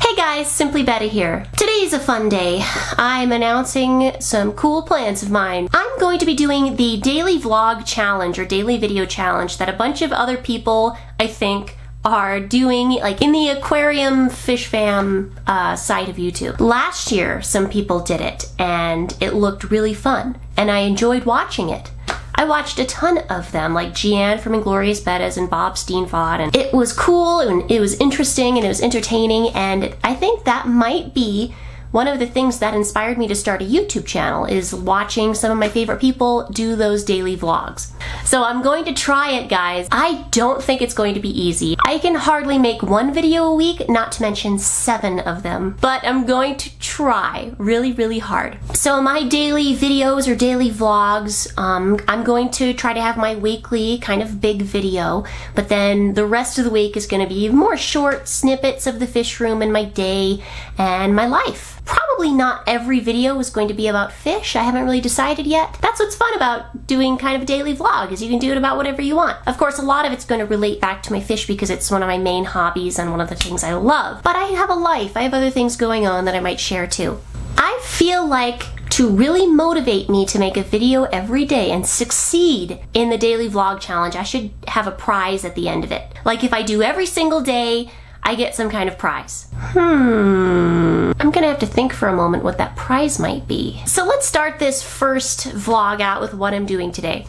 Hey guys, Simply Betta here. Today's a fun day. I'm announcing some cool plans of mine. I'm going to be doing the daily vlog challenge or daily video challenge that a bunch of other people, I think, are doing like in the aquarium fish fam side of YouTube. Last year, some people did it and it looked really fun and I enjoyed watching it. I watched a ton of them, like Gianne from Inglorious Bettas and Bob Steenfod, and it was cool and it was interesting and it was entertaining, and I think that might be one of the things that inspired me to start a YouTube channel, is watching some of my favorite people do those daily vlogs. So I'm going to try it, guys. I don't think it's going to be easy. I can hardly make one video a week, not to mention 7 of them, but I'm going to try really, really hard. So my daily videos or daily vlogs, I'm going to try to have my weekly kind of big video, but then the rest of the week is going to be more short snippets of the fish room and my day and my life. Probably not every video is going to be about fish. I haven't really decided yet. That's what's fun about doing kind of a daily vlog, is you can do it about whatever you want. Of course, a lot of it's going to relate back to my fish because it's one of my main hobbies and one of the things I love. But I have a life. I have other things going on that I might share too. I feel like to really motivate me to make a video every day and succeed in the daily vlog challenge, I should have a prize at the end of it. Like if I do every single day, I get some kind of prize. I'm gonna have to think for a moment what that prize might be. So let's start this first vlog out with what I'm doing today.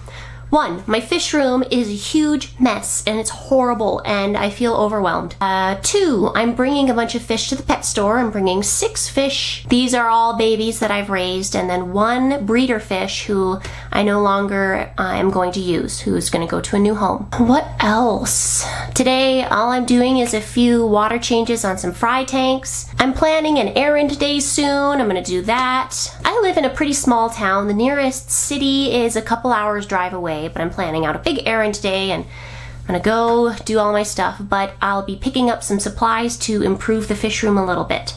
1, my fish room is a huge mess and it's horrible and I feel overwhelmed. 2, I'm bringing a bunch of fish to the pet store. I'm bringing 6 fish. These are all babies that I've raised, and then 1 breeder fish who I no longer am going to use, who's gonna go to a new home. What else? Today, all I'm doing is a few water changes on some fry tanks. I'm planning an errand day soon. I'm gonna do that. I live in a pretty small town. The nearest city is a couple hours drive away, but I'm planning out a big errand day and I'm gonna go do all my stuff, but I'll be picking up some supplies to improve the fish room a little bit.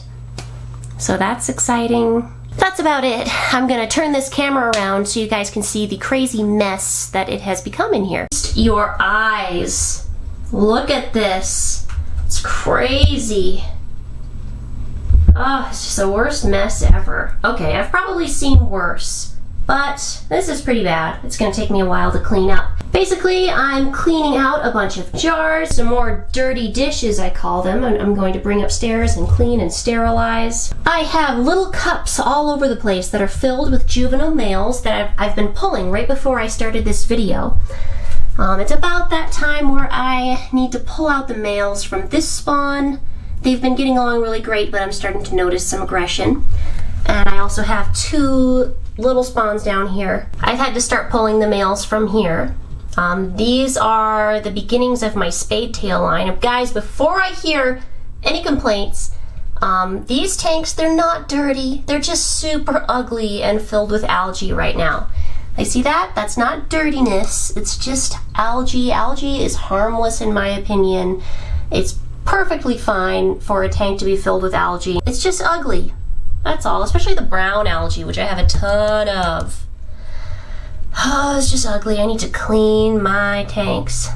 So that's exciting. That's about it. I'm gonna turn this camera around so you guys can see the crazy mess that it has become in here. Your eyes. Look at this. It's crazy. Oh, it's just the worst mess ever. Okay, I've probably seen worse, but this is pretty bad. It's gonna take me a while to clean up. Basically, I'm cleaning out a bunch of jars, some more dirty dishes I call them, and I'm going to bring upstairs and clean and sterilize. I have little cups all over the place that are filled with juvenile males that I've been pulling right before I started this video. It's about that time where I need to pull out the males from this spawn. They've been getting along really great, but I'm starting to notice some aggression. And I also have 2 little spawns down here. I've had to start pulling the males from here. These are the beginnings of my spade tail line. Guys, before I hear any complaints, these tanks, they're not dirty. They're just super ugly and filled with algae right now. I see that? That's not dirtiness. It's just algae. Algae is harmless in my opinion. It's perfectly fine for a tank to be filled with algae. It's just ugly. That's all, especially the brown algae, which I have a ton of. Oh, it's just ugly. I need to clean my tanks.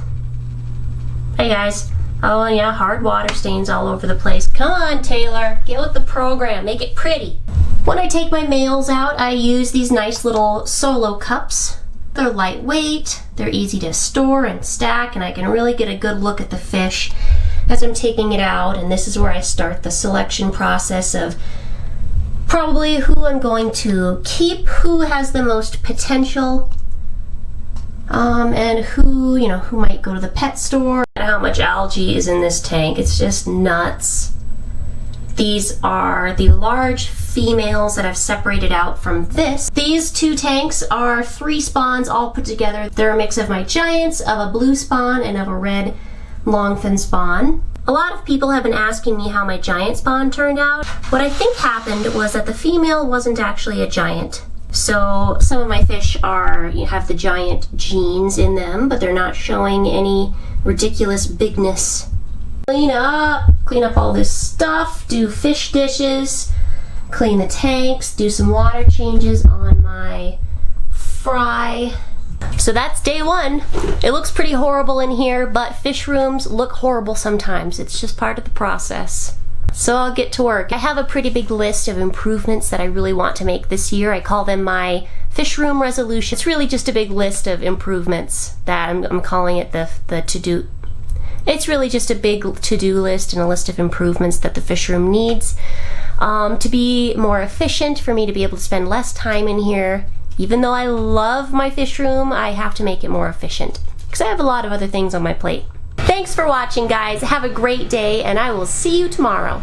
Hey guys. Oh yeah, hard water stains all over the place. Come on, Taylor. Get with the program. Make it pretty. When I take my males out, I use these nice little solo cups. They're lightweight, they're easy to store and stack, and I can really get a good look at the fish as I'm taking it out. And this is where I start the selection process of probably who I'm going to keep, who has the most potential, and who might go to the pet store. How much algae is in this tank, it's just nuts. These are the large females that I've separated out from this. These 2 tanks are 3 spawns all put together. They're a mix of my giants, of a blue spawn, and of a red longfin spawn. A lot of people have been asking me how my giant spawn turned out. What I think happened was that the female wasn't actually a giant. So some of my fish have the giant genes in them, but they're not showing any ridiculous bigness. Clean up all this stuff, do fish dishes, clean the tanks, do some water changes on my fry. So that's day 1. It looks pretty horrible in here, but fish rooms look horrible sometimes. It's just part of the process. So I'll get to work. I have a pretty big list of improvements that I really want to make this year. I call them my fish room resolution. It's really just a big list of improvements that I'm calling it the to-do. It's really just a big to-do list and a list of improvements that the fish room needs to be more efficient, for me to be able to spend less time in here. Even though I love my fish room, I have to make it more efficient because I have a lot of other things on my plate. Thanks for watching, guys. Have a great day, and I will see you tomorrow.